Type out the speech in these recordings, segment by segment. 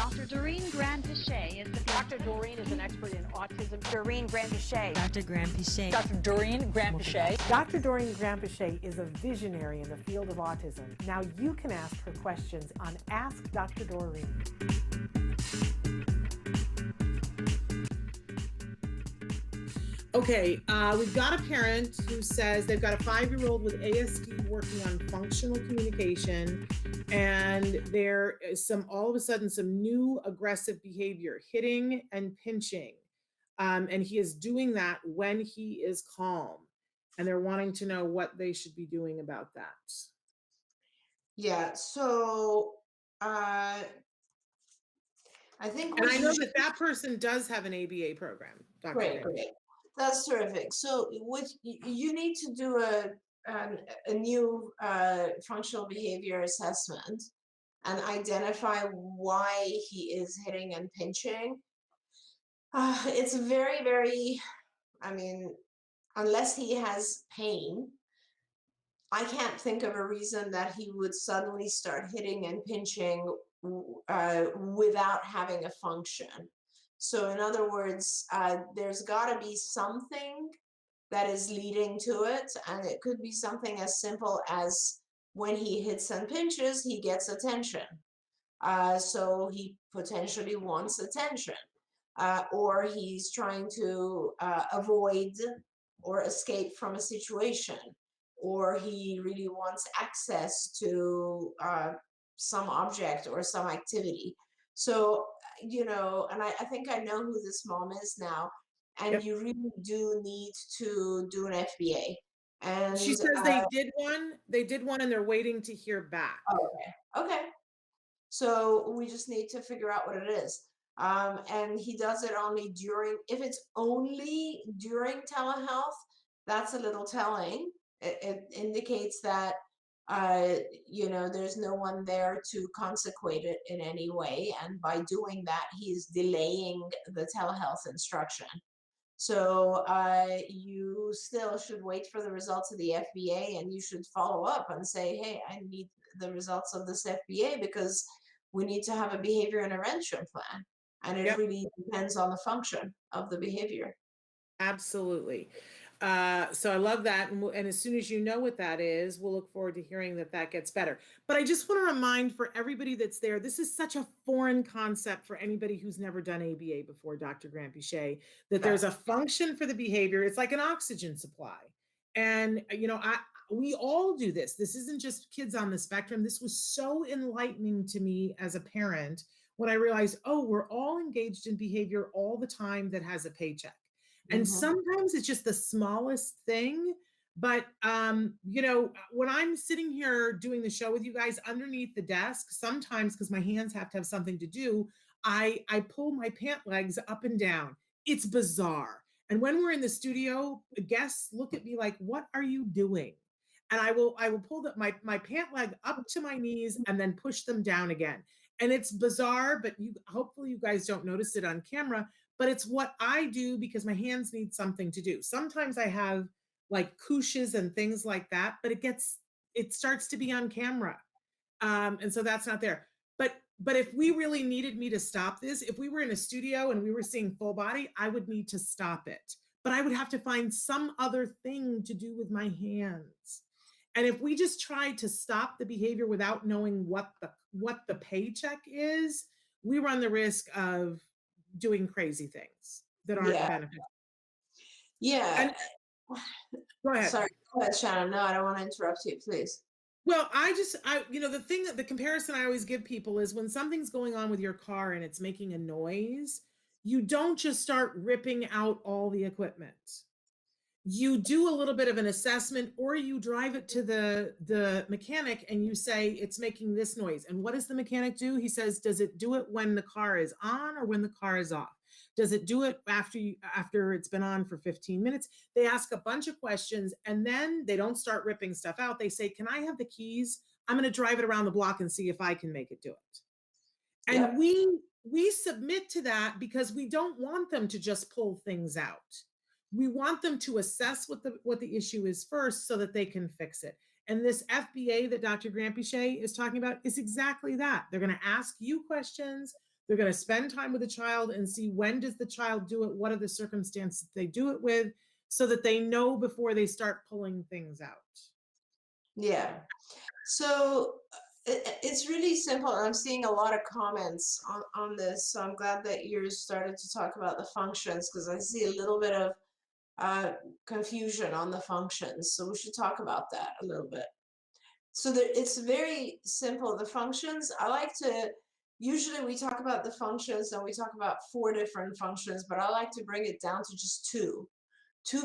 Dr. Doreen Granpeesheh is the Dr. Doreen is an expert in autism. Doreen Granpeesheh. Dr. Granpeesheh. Dr. Doreen Granpeesheh. Dr. Doreen Granpeesheh is a visionary in the field of autism. Now you can ask her questions on Ask Dr. Doreen. Okay, we've got a parent who says they've got a 5-year-old with ASD working on functional communication, and there is all of a sudden some new aggressive behavior, hitting and pinching. And he is doing that when he is calm, and they're wanting to know what they should be doing about that. Yeah, so I think, and I know that person does have an ABA program, Dr. Great. That's terrific. So what you need to do a new functional behavior assessment and identify why he is hitting and pinching. It's very, very, I mean, unless he has pain, I can't think of a reason that he would suddenly start hitting and pinching without having a function. So in other words, there's got to be something that is leading to it. And it could be something as simple as when he hits and pinches, he gets attention. So he potentially wants attention. Or he's trying to avoid or escape from a situation. Or he really wants access to some object or some activity. So, you know, and I think I know who this mom is now, and Yep. you really do need to do an FBA. And she says they did one and they're waiting to hear back. Okay. So we just need to figure out what it is. And he does it only if it's only during telehealth, that's a little telling. It indicates that you know, there's no one there to consecrate it in any way. And by doing that, he's delaying the telehealth instruction. So you still should wait for the results of the FBA, and you should follow up and say, hey, I need the results of this FBA because we need to have a behavior intervention plan. And it really depends on the function of the behavior. Absolutely. So I love that. And as soon as you know what that is, we'll look forward to hearing that gets better. But I just want to remind for everybody that's there, this is such a foreign concept for anybody who's never done ABA before, Dr. Granpeesheh, that there's a function for the behavior. It's like an oxygen supply. And, you know, we all do this. This isn't just kids on the spectrum. This was so enlightening to me as a parent when I realized, oh, we're all engaged in behavior all the time that has a paycheck. And sometimes it's just the smallest thing. But, you know, when I'm sitting here doing the show with you guys underneath the desk, sometimes because my hands have to have something to do, I pull my pant legs up and down. It's bizarre. And when we're in the studio, guests look at me like, what are you doing? And I will pull my pant leg up to my knees and then push them down again. And it's bizarre, but hopefully you guys don't notice it on camera. But it's what I do because my hands need something to do. Sometimes I have like couches and things like that, but it starts to be on camera. And so that's not there. But if we really needed me to stop this, if we were in a studio and we were seeing full body, I would need to stop it. But I would have to find some other thing to do with my hands. And if we just tried to stop the behavior without knowing what the paycheck is, we run the risk of doing crazy things that aren't beneficial. Yeah. Go ahead. Sorry, go ahead, Shannon. No, I don't want to interrupt you, please. Well, you know, the comparison I always give people is when something's going on with your car and it's making a noise, you don't just start ripping out all the equipment. You do a little bit of an assessment, or you drive it to the mechanic and you say, it's making this noise. And what does the mechanic do? He says, does it do it when the car is on or when the car is off? Does it do it after it's been on for 15 minutes? They ask a bunch of questions, and then they don't start ripping stuff out. They say, can I have the keys? I'm going to drive it around the block and see if I can make it do it. And we submit to that because we don't want them to just pull things out. We want them to assess what the issue is first so that they can fix it. And this FBA that Dr. Granpeesheh is talking about is exactly that. They're going to ask you questions. They're going to spend time with the child and see when does the child do it, what are the circumstances they do it with, so that they know before they start pulling things out. Yeah. So it's really simple. I'm seeing a lot of comments on this. So I'm glad that you started to talk about the functions, because I see a little bit of confusion on the functions. So we should talk about that a little bit. So it's very simple. The functions, I like to, usually we talk about the functions and we talk about 4 different functions, but I like to bring it down to just two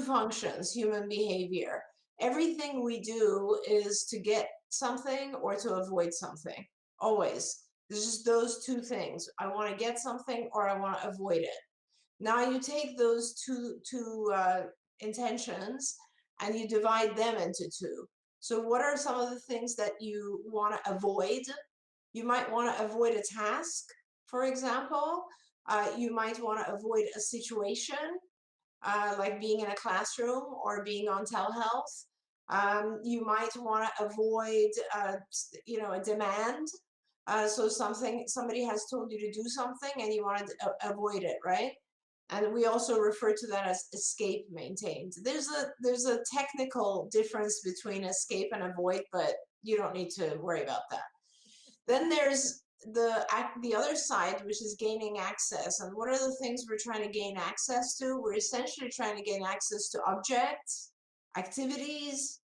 functions: human behavior. Everything we do is to get something or to avoid something. Always. There's just those 2 things. I want to get something or I want to avoid it. Now you take those two intentions and you divide them into 2. So what are some of the things that you want to avoid? You might want to avoid a task, for example. You might want to avoid a situation, like being in a classroom or being on telehealth. You might want to avoid, a demand. So somebody has told you to do something and you want to avoid it, right? And we also refer to that as escape maintained. There's a technical difference between escape and avoid, but you don't need to worry about that. Then there's the other side, which is gaining access. And what are the things we're trying to gain access to? We're essentially trying to gain access to objects, activities,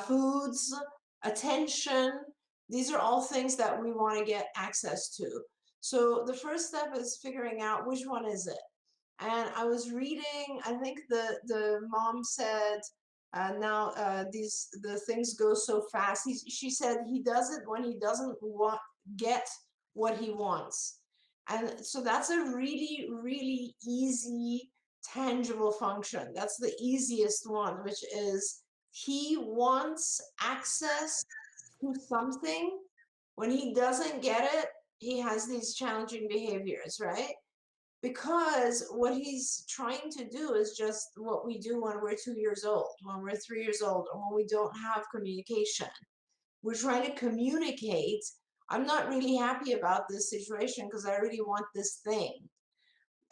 foods, attention. These are all things that we want to get access to. So the first step is figuring out which one is it. And I was reading, I think the mom said, now the things go so fast. She said he does it when he doesn't get what he wants. And so that's a really, really easy, tangible function. That's the easiest one, which is he wants access to something. When he doesn't get it, he has these challenging behaviors, right? Because what he's trying to do is just what we do when we're 2 years old, when we're 3 years old, or when we don't have communication. We're trying to communicate. I'm not really happy about this situation because I really want this thing.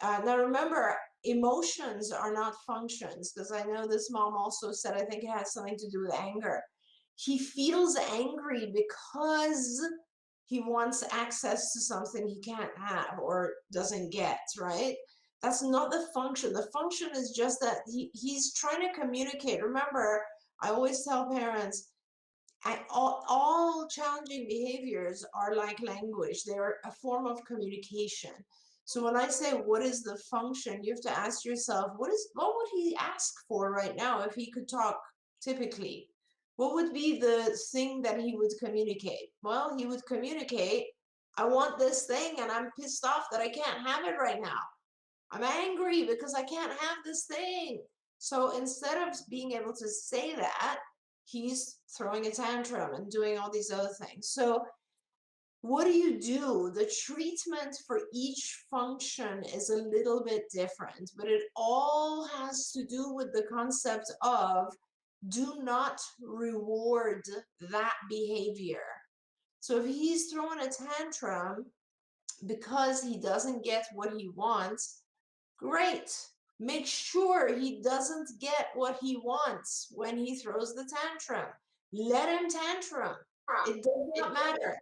Now remember, emotions are not functions, because I know this mom also said, I think it has something to do with anger. He feels angry because he wants access to something he can't have or doesn't get, right? That's not the function. The function is just that he's trying to communicate. Remember, I always tell parents, all challenging behaviors are like language. They're a form of communication. So when I say, what is the function, you have to ask yourself, what would he ask for right now if he could talk typically? What would be the thing that he would communicate? Well, he would communicate, I want this thing and I'm pissed off that I can't have it right now. I'm angry because I can't have this thing. So instead of being able to say that, he's throwing a tantrum and doing all these other things. So what do? The treatment for each function is a little bit different, but it all has to do with the concept of do not reward that behavior. So if he's throwing a tantrum because he doesn't get what he wants, great. Make sure he doesn't get what he wants when he throws the tantrum. Let him tantrum. It does not matter.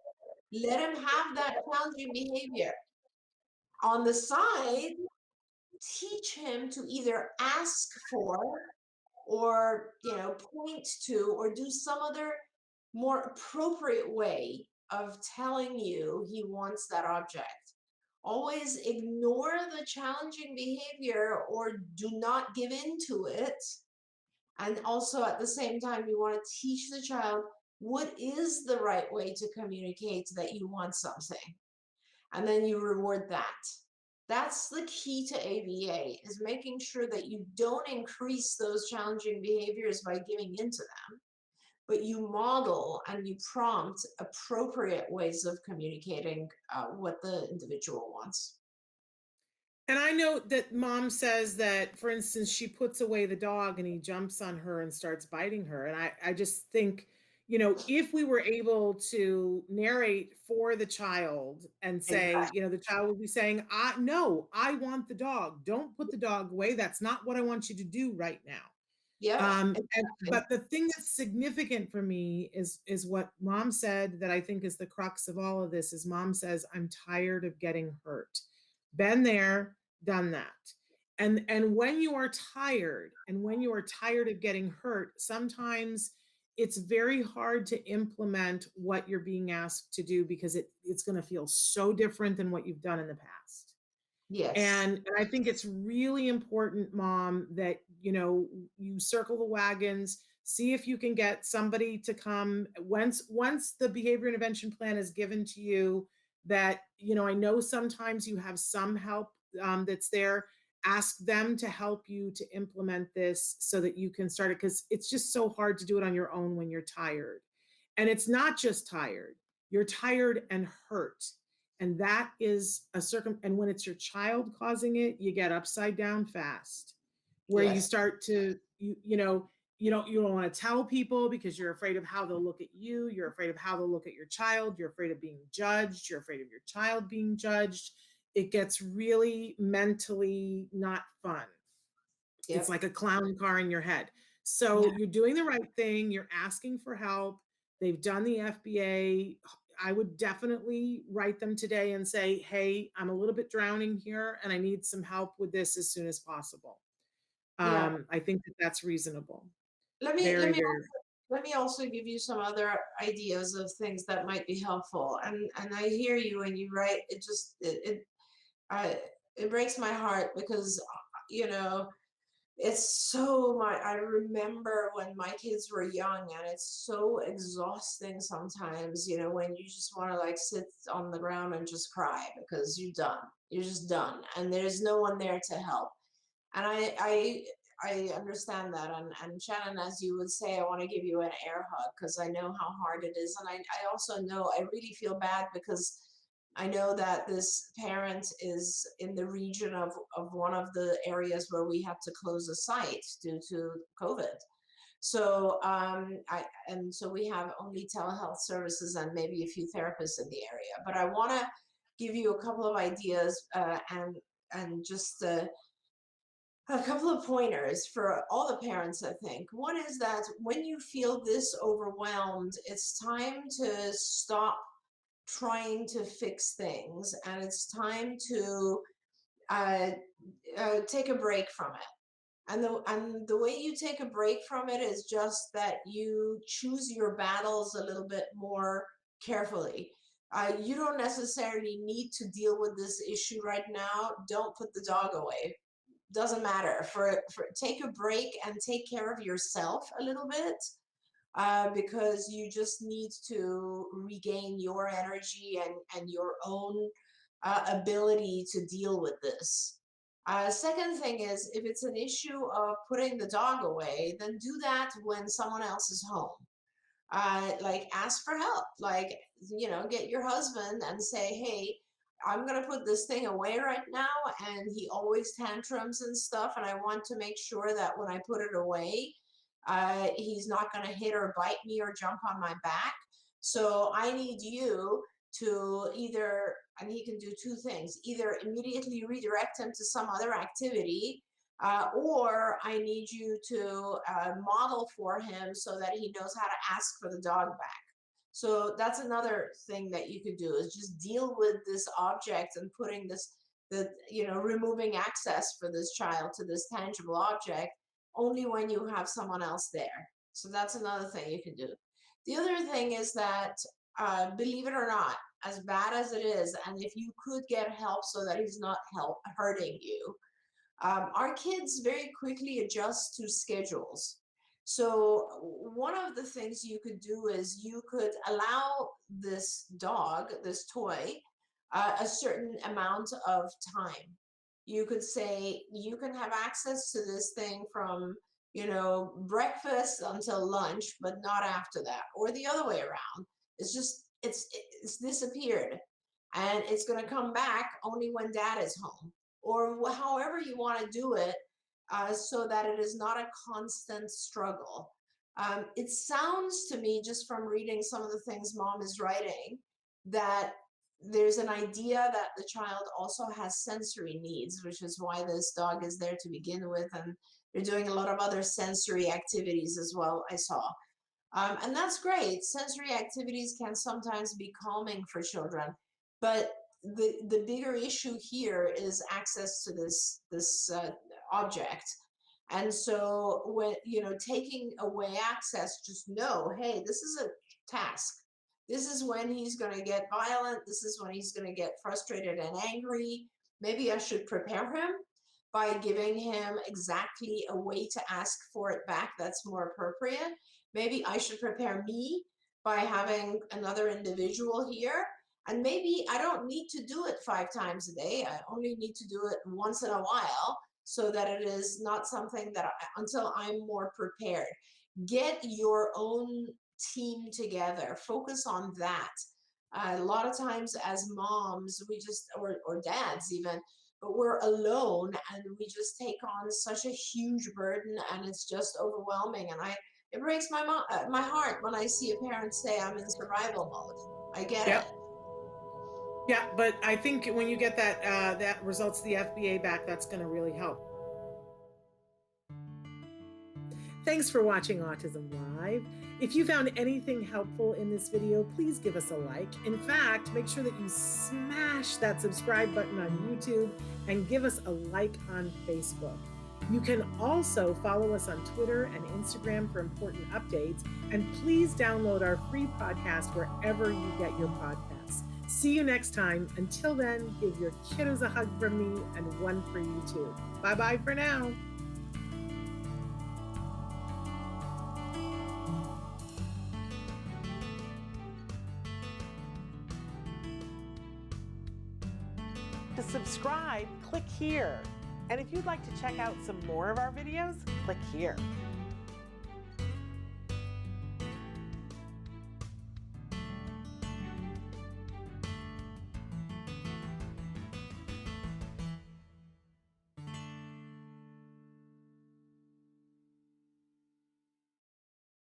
Let him have that challenging behavior. On the side, teach him to either ask for or point to or do some other more appropriate way of telling you he wants that object. Always ignore the challenging behavior or do not give in to it. And also at the same time, you want to teach the child what is the right way to communicate that you want something. And then you reward that. That's the key to ABA, is making sure that you don't increase those challenging behaviors by giving into them, but you model and you prompt appropriate ways of communicating what the individual wants. And I know that mom says that, for instance, she puts away the dog and he jumps on her and starts biting her. And I just think, if we were able to narrate for the child and say, Exactly. the child would be saying, no, I want the dog. Don't put the dog away. That's not what I want you to do right now. Yeah, exactly. But the thing that's significant for me is what mom said that I think is the crux of all of this is mom says, I'm tired of getting hurt. Been there, done that. And when you are tired and when you are tired of getting hurt, sometimes it's very hard to implement what you're being asked to do because it's going to feel so different than what you've done in the past. Yes. And I think it's really important, mom, that you circle the wagons, see if you can get somebody to come once the behavior intervention plan is given to you. That I know sometimes you have some help that's there. Ask them to help you to implement this so that you can start it, because it's just so hard to do it on your own when you're tired. And it's not just tired; you're tired and hurt. And that is and when it's your child causing it, you get upside down fast, where you Yes. start to, you don't want to tell people because you're afraid of how they'll look at you. You're afraid of how they'll look at your child. You're afraid of being judged. You're afraid of your child being judged. It gets really mentally not fun. It's Yep. like a clown car in your head. So Yeah. you're doing the right thing. You're asking for help. They've done the FBA. I would definitely write them today and say, hey, I'm a little bit drowning here and I need some help with this as soon as possible. Yeah. I think that that's reasonable. Let me let Very, me very. let me also give you some other ideas of things that might be helpful. And I hear you when you write. I it breaks my heart because you know it's so my I remember when my kids were young, and it's so exhausting sometimes, when you just want to like sit on the ground and just cry because you're just done and there's no one there to help. And I understand that. And Shannon, as you would say, I want to give you an air hug because I know how hard it is. And I also know I really feel bad because I know that this parent is in the region of one of the areas where we had to close a site due to COVID. So so we have only telehealth services and maybe a few therapists in the area. But I want to give you a couple of ideas and just a couple of pointers for all the parents, I think. One is that when you feel this overwhelmed, it's time to stop trying to fix things and it's time to uh, take a break from it. And the way you take a break from it is just that you choose your battles a little bit more carefully. You don't necessarily need to deal with this issue right now. Don't put the dog away, doesn't matter. For take a break and take care of yourself a little bit, because you just need to regain your energy and your own ability to deal with this. Second thing is, if it's an issue of putting the dog away, then do that when someone else is home. Like ask for help, like get your husband and say, hey, I'm going to put this thing away right now, and he always tantrums and stuff, and I want to make sure that when I put it away, he's not going to hit or bite me or jump on my back. So I need you to either, and he can do two things, either immediately redirect him to some other activity, or I need you to model for him so that he knows how to ask for the dog back. So that's another thing that you could do, is just deal with this object and putting removing access for this child to this tangible object only when you have someone else there. So that's another thing you can do. The other thing is that, believe it or not, as bad as it is, and if you could get help so that he's not hurting you, our kids very quickly adjust to schedules. So one of the things you could do is you could allow this dog, this toy, a certain amount of time. You could say you can have access to this thing from breakfast until lunch, but not after that, or the other way around. It's disappeared, and it's going to come back only when dad is home, or however you want to do it, so that it is not a constant struggle. It sounds to me, just from reading some of the things mom is writing, that there's an idea that the child also has sensory needs, which is why this dog is there to begin with. And they're doing a lot of other sensory activities as well, I saw. And that's great. Sensory activities can sometimes be calming for children, but the bigger issue here is access to this object. And so when, taking away access, just know, hey, this is a task. This is when he's going to get violent. This is when he's going to get frustrated and angry. Maybe I should prepare him by giving him exactly a way to ask for it back that's more appropriate. Maybe I should prepare me by having another individual here. And maybe I don't need to do it 5 times a day. I only need to do it once in a while, so that it is not something that until I'm more prepared. Get your own team together. Focus on that. A lot of times as moms, we just, or dads even, but we're alone and we just take on such a huge burden, and it's just overwhelming. And it breaks my heart when I see a parent say, I'm in survival mode. I get it. Yeah, but I think when you get that results of the FBA back, that's going to really help. Thanks for watching Autism Live. If you found anything helpful in this video, please give us a like. In fact, make sure that you smash that subscribe button on YouTube and give us a like on Facebook. You can also follow us on Twitter and Instagram for important updates. And please download our free podcast wherever you get your podcasts. See you next time. Until then, give your kiddos a hug from me and one for you too. Bye-bye for now. To subscribe, click here. And if you'd like to check out some more of our videos, click here.